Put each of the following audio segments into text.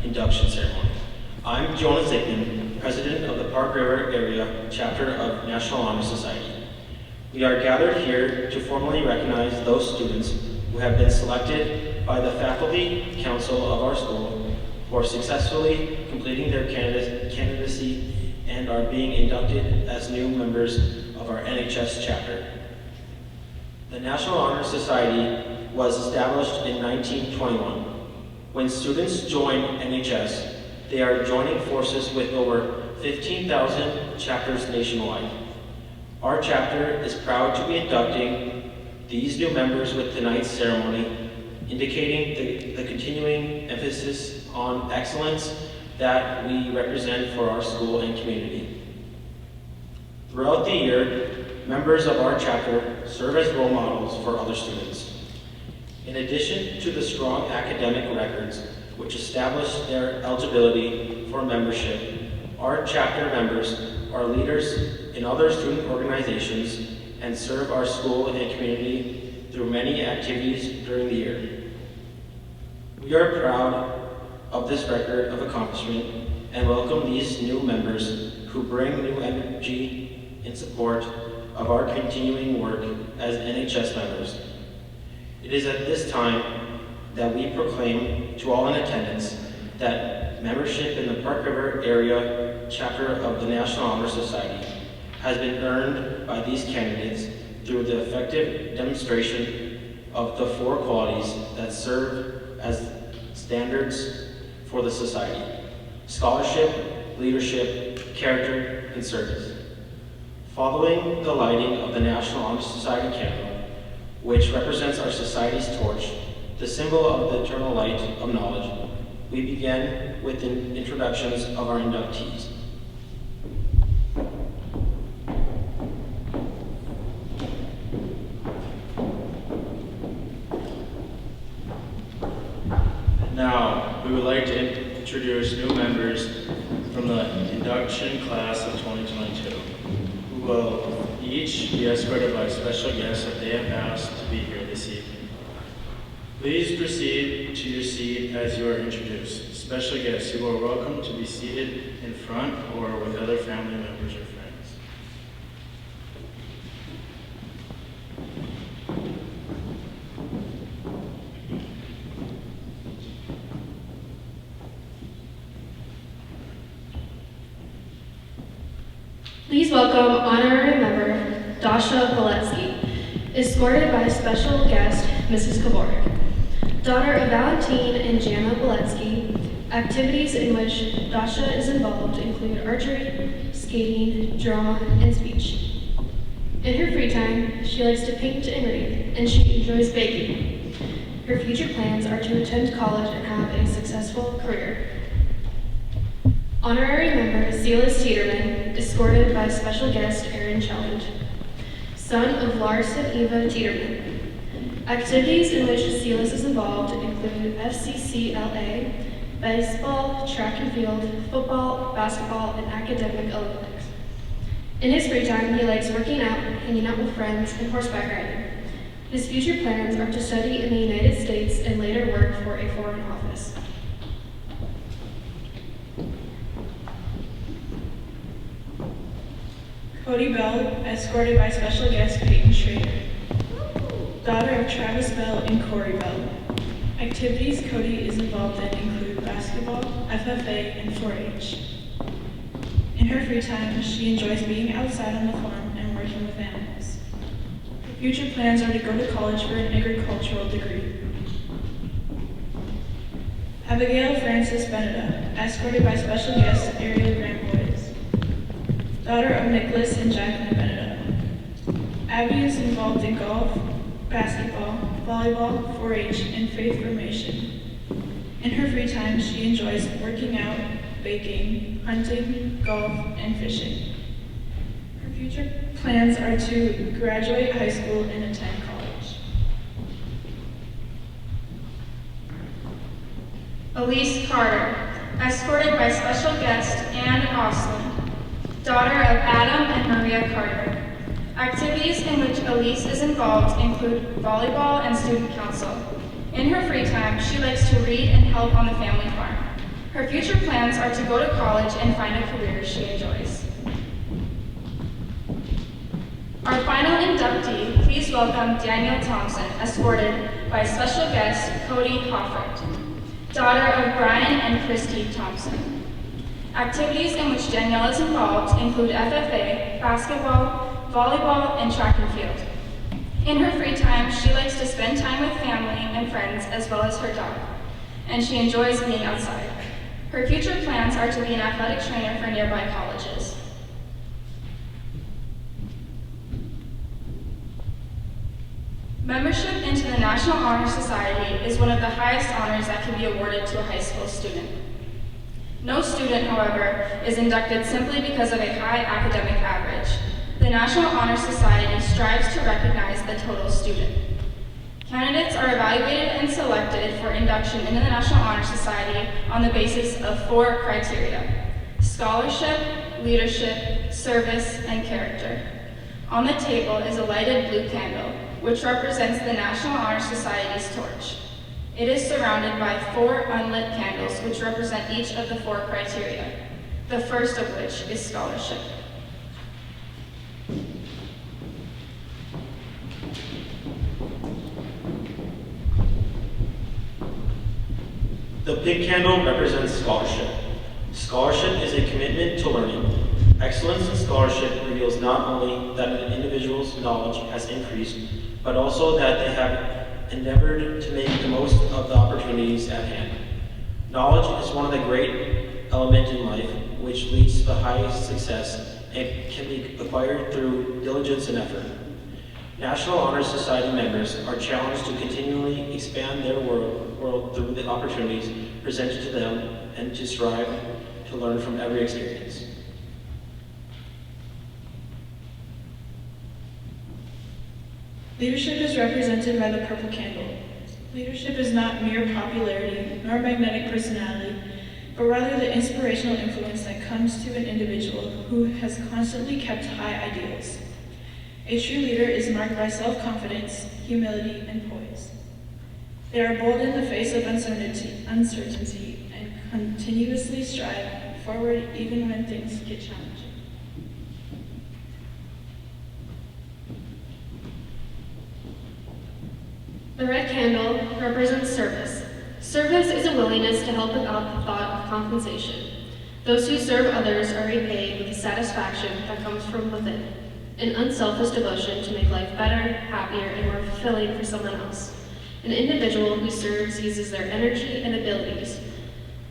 Induction Ceremony. I'm Jonah Zigman, President of the Park River Area Chapter of National Honor Society. We are gathered here to formally recognize those students who have been selected by the Faculty Council of our school for successfully completing their candidacy and are being inducted as new members of our NHS chapter. The National Honor Society was established in 1921. When students join NHS, they are joining forces with over 15,000 chapters nationwide. Our chapter is proud to be inducting these new members with tonight's ceremony, indicating the continuing emphasis on excellence that we represent for our school and community. Throughout the year, members of our chapter serve as role models for other students. In addition to the strong academic records which establish their eligibility for membership, our chapter members are leaders in other student organizations and serve our school and community through many activities during the year. We are proud of this record of accomplishment and welcome these new members who bring new energy in support of our continuing work as NHS members. It is at this time that we proclaim to all in attendance that membership in the Park River Area Chapter of the National Honor Society has been earned by these candidates through the effective demonstration of the 4 qualities that serve as standards for the society: scholarship, leadership, character, and service. Following the lighting of the National Honor Society candle, which represents our society's torch, the symbol of the eternal light of knowledge, we begin with the introductions of our inductees. Now, we would like to introduce new members from the induction class of 2022, who will each be escorted by special guests that they have asked to be here this evening. Please proceed to your seat as you are introduced. Special guests, you are welcome to be seated in front or with other family members or friends. Please welcome honorary member Dasha Poletsky, escorted by special guest Mrs. Kaborik. Daughter of Valentine and Jana Poletsky, activities in which Dasha is involved include archery, skating, drama, and speech. In her free time, she likes to paint and read, and she enjoys baking. Her future plans are to attend college and have a successful career. Honorary member Silas Tiederman, escorted by special guest Aaron Chelland, son of Lars and Eva Tiederman. Activities in which Silas is involved include FCCLA, baseball, track and field, football, basketball, and academic athletics. In his free time, he likes working out, hanging out with friends, and horseback riding. His future plans are to study in the United States and later work for a foreign office. Cody Bell, escorted by special guest Peyton Schrader. Daughter of Travis Bell and Corey Bell. Activities Cody is involved in include basketball, FFA, and 4-H. In her free time, she enjoys being outside on the farm and working with animals. Her future plans are to go to college for an agricultural degree. Abigail Francis Beneda, escorted by special guest Ariel Grant Boys. Daughter of Nicholas and Jacqueline Beneda. Abby is involved in golf, basketball, volleyball, 4-H, and faith formation. In her free time, she enjoys working out, baking, hunting, golf, and fishing. Her future plans are to graduate high school and attend college. Elise Carter, escorted by special guest Ann Oslin, daughter of Adam and Maria Carter. Activities in which Elise is involved include volleyball and student council. In her free time, she likes to read and help on the family farm. Her future plans are to go to college and find a career she enjoys. Our final inductee, please welcome Danielle Thompson, escorted by special guest Cody Hoffert, daughter of Brian and Christy Thompson. Activities in which Danielle is involved include FFA, basketball, volleyball, and track and field. In her free time, she likes to spend time with family and friends as well as her dog, and she enjoys being outside. Her future plans are to be an athletic trainer for nearby colleges. Membership into the National Honor Society is one of the highest honors that can be awarded to a high school student. No student, however, is inducted simply because of a high academic average. The National Honor Society strives to recognize the total student. Candidates are evaluated and selected for induction into the National Honor Society on the basis of 4 criteria: scholarship, leadership, service, and character. On the table is a lighted blue candle, which represents the National Honor Society's torch. It is surrounded by 4 unlit candles, which represent each of the 4 criteria, the first of which is scholarship. The pink candle represents scholarship. Scholarship is a commitment to learning. Excellence in scholarship reveals not only that an individual's knowledge has increased, but also that they have endeavored to make the most of the opportunities at hand. Knowledge is one of the great elements in life which leads to the highest success and can be acquired through diligence and effort. National Honor Society members are challenged to continually expand their world through the opportunities presented to them and to strive to learn from every experience. Leadership is represented by the purple candle. Leadership is not mere popularity nor magnetic personality, but rather the inspirational influence that comes to an individual who has constantly kept high ideals. A true leader is marked by self-confidence, humility, and poise. They are bold in the face of uncertainty and continuously strive forward even when things get challenging. The red candle represents service. Service is a willingness to help without the thought of compensation. Those who serve others are repaid with the satisfaction that comes from within, an unselfish devotion to make life better, happier, and more fulfilling for someone else. An individual who serves uses their energy and abilities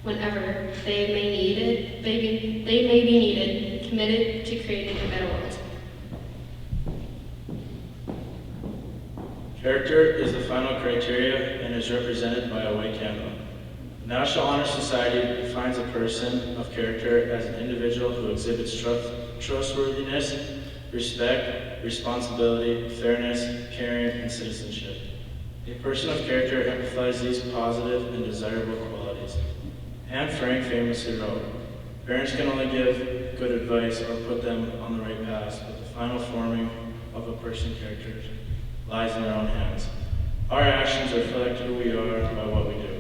whenever they may be needed, committed to creating a better world. Character is the final criteria and is represented by a white candle. The National Honor Society defines a person of character as an individual who exhibits trustworthiness, respect, responsibility, fairness, caring, and citizenship. A person of character emphasizes these positive and desirable qualities. Anne Frank famously wrote, "Parents can only give good advice or put them on the right path, but the final forming of a person's character lies in their own hands. Our actions reflect who we are by what we do."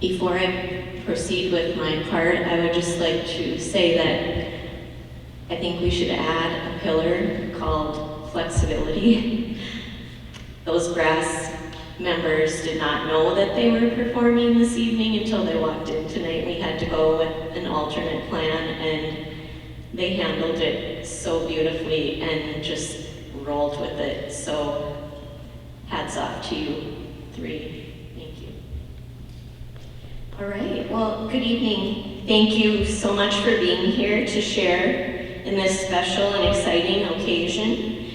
Before I proceed with my part, I would just like to say that I think we should add a pillar called flexibility. Those brass members did not know that they were performing this evening until they walked in tonight. We had to go with an alternate plan, and they handled it so beautifully and just rolled with it. So hats off to you three. Thank you. All right, well, good evening. Thank you so much for being here to share in this special and exciting occasion.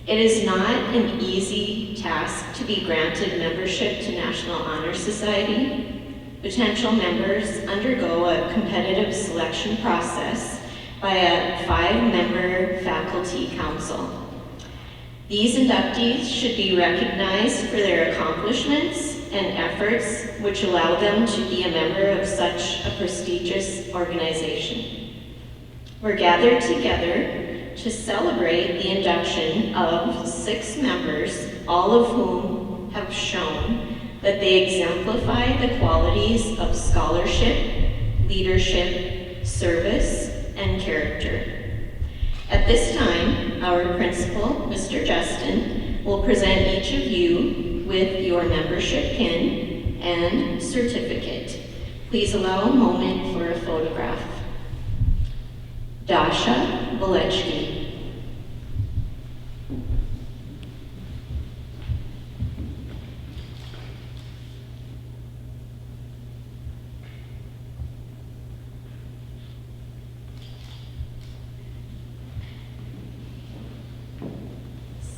It is not an easy task to be granted membership to National Honor Society. Potential members undergo a competitive selection process by a 5-member faculty council. These inductees should be recognized for their accomplishments and efforts which allow them to be a member of such a prestigious organization. We're gathered together to celebrate the induction of 6 members, all of whom have shown that they exemplify the qualities of scholarship, leadership, service, and character. At this time, our principal, Mr. Justin, will present each of you with your membership pin and certificate. Please allow a moment for a photograph. Dasha Valechki.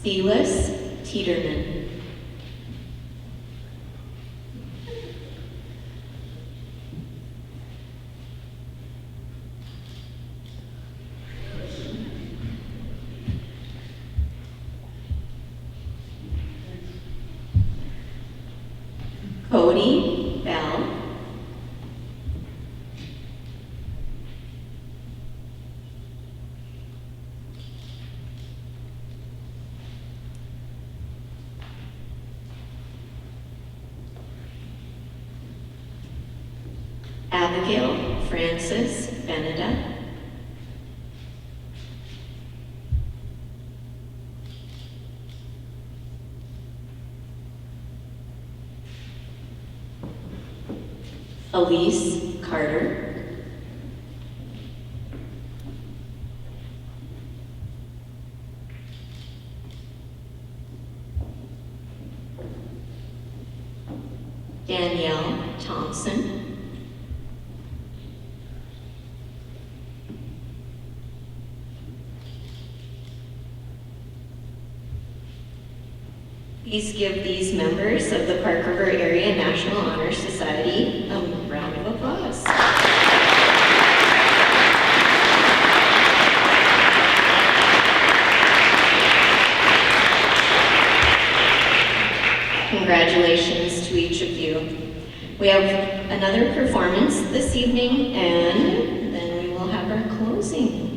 Elise Carter. Cody Bell. Abigail Frances Beneda. Elise Carter. Danielle Thompson. Please give these members of the Park River Area National Honor Society a round of applause. Congratulations to each of you. We have another performance this evening, and then we will have our closing.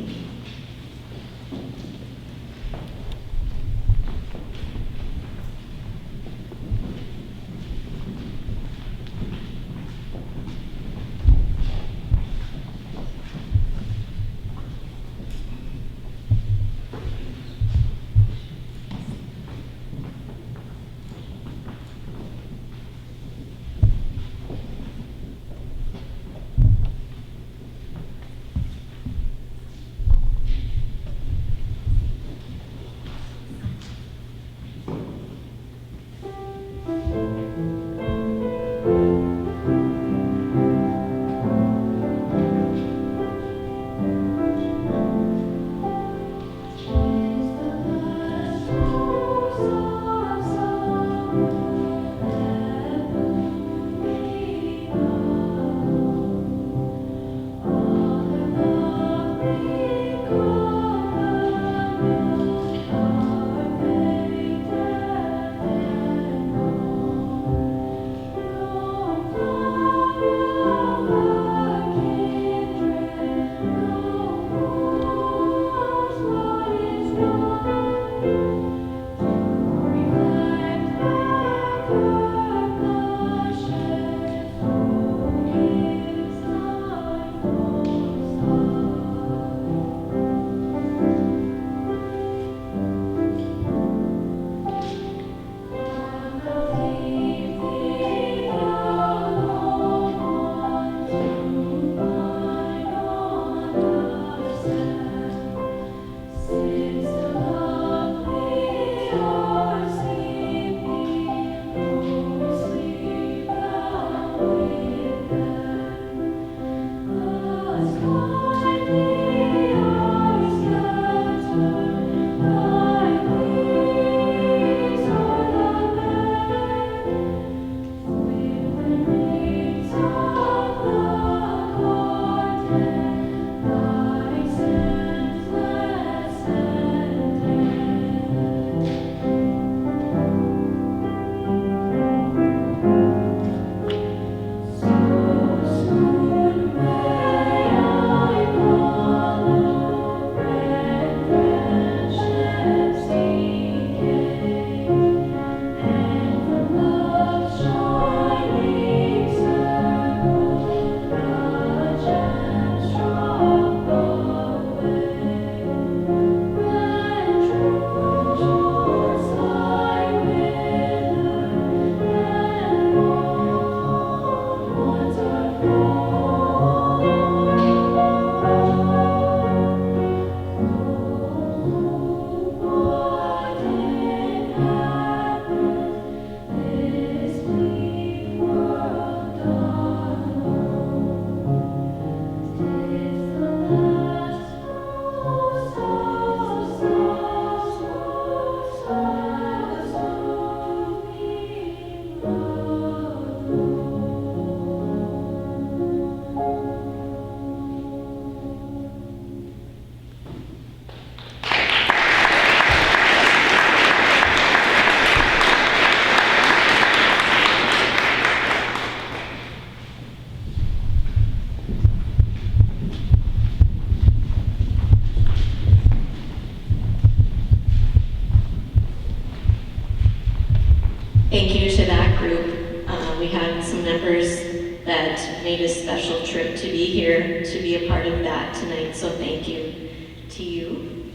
had some members that made a special trip to be here to be a part of that tonight, so thank you to you.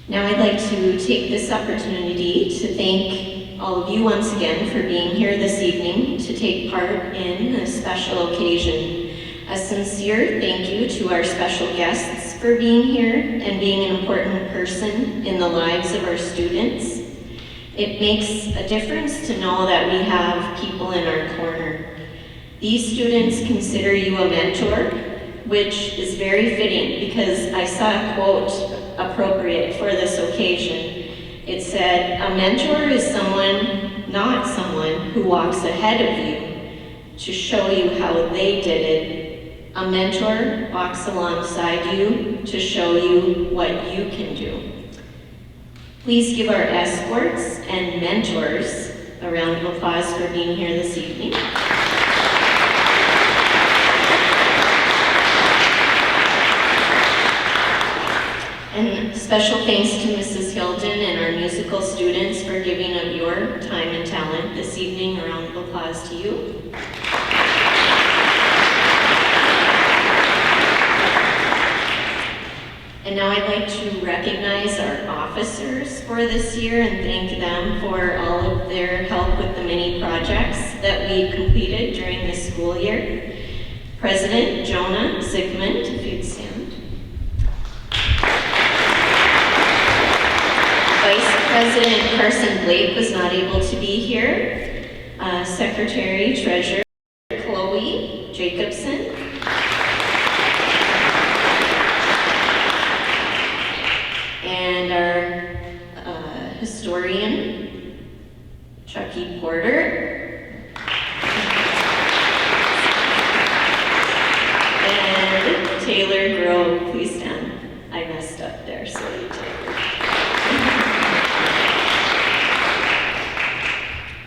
Now I'd like to take this opportunity to thank all of you once again for being here this evening to take part in a special occasion. A sincere thank you to our special guests for being here and being an important person in the lives of our students. It makes a difference to know that we have people in our corner. These students consider you a mentor, which is very fitting because I saw a quote appropriate for this occasion. It said, "A mentor is someone, not someone who walks ahead of you to show you how they did it. A mentor walks alongside you to show you what you can do." Please give our escorts and mentors a round of applause for being here this evening. And special thanks to Mrs. Hilton and our musical students for giving of your time and talent this evening. A round of applause to you. And now I'd like to recognize our officers for this year and thank them for all of their help with the many projects that we completed during this school year. President Jonah Zygmunt, if you'd stand. Vice President Carson Blake was not able to be here. Secretary Treasurer Chloe Jacobson. And our historian Chucky Porter. And Taylor Grove, please stand. I messed up there, sorry Taylor.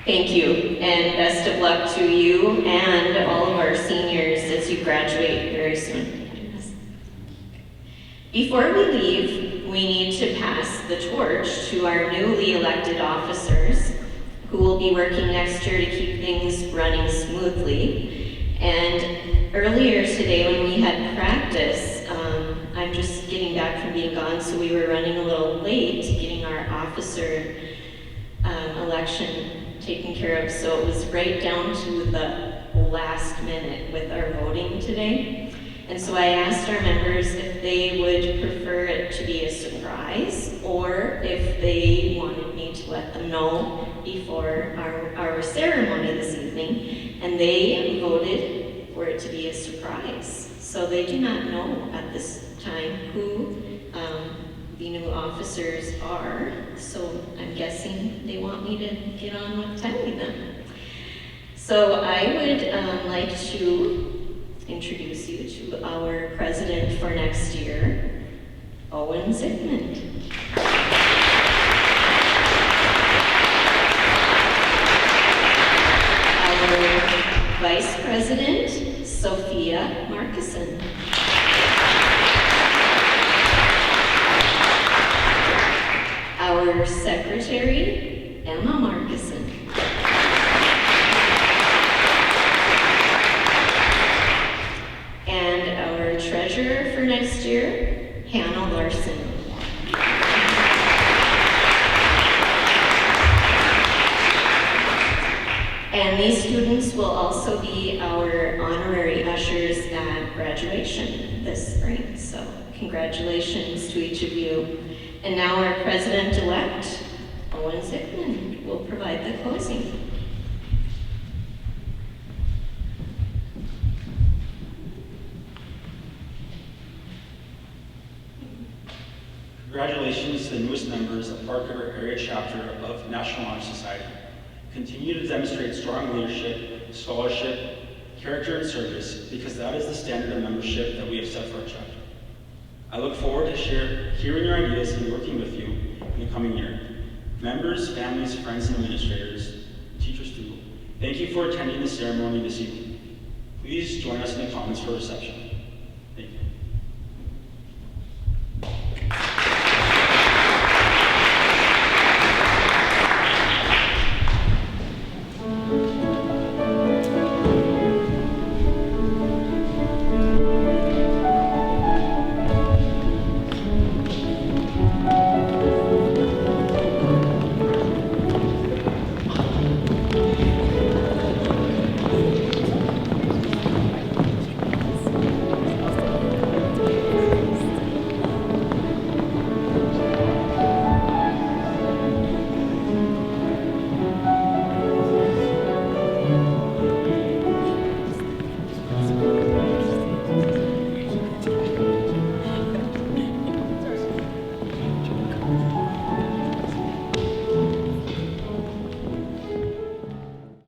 Thank you, and best of luck to you and all of our seniors as you graduate very soon. Before we leave, we need to pass the torch to our newly elected officers who will be working next year to keep things running smoothly. And earlier today when we had practice, I'm just getting back from being gone, so we were running a little late getting our officer election taken care of, so it was right down to the last minute with our voting today. And so I asked our members if they would prefer it to be a surprise or if they wanted me to let them know before our ceremony this evening, and they voted for it to be a surprise. So they do not know at this time who the new officers are, so I'm guessing they want me to get on with telling them. So I would like to introduce you to our president for next year, Owen Zygmunt. Our vice president, Sophia Markison. Our secretary, Emma Markison. And our treasurer for next year, Hannah Larson. And these students will also be our honorary ushers at graduation this spring. So congratulations to each of you. And now our president-elect, Owen Zygmunt, will provide the closing. Congratulations to the newest members of Park River Area Chapter of National Honor Society. Continue to demonstrate strong leadership, scholarship, character, and service, because that is the standard of membership that we have set for our chapter. I look forward to hearing your ideas and working with you in the coming year. Members, families, friends, and administrators, teachers too, thank you for attending the ceremony this evening. Please join us in the comments for reception. Thank you.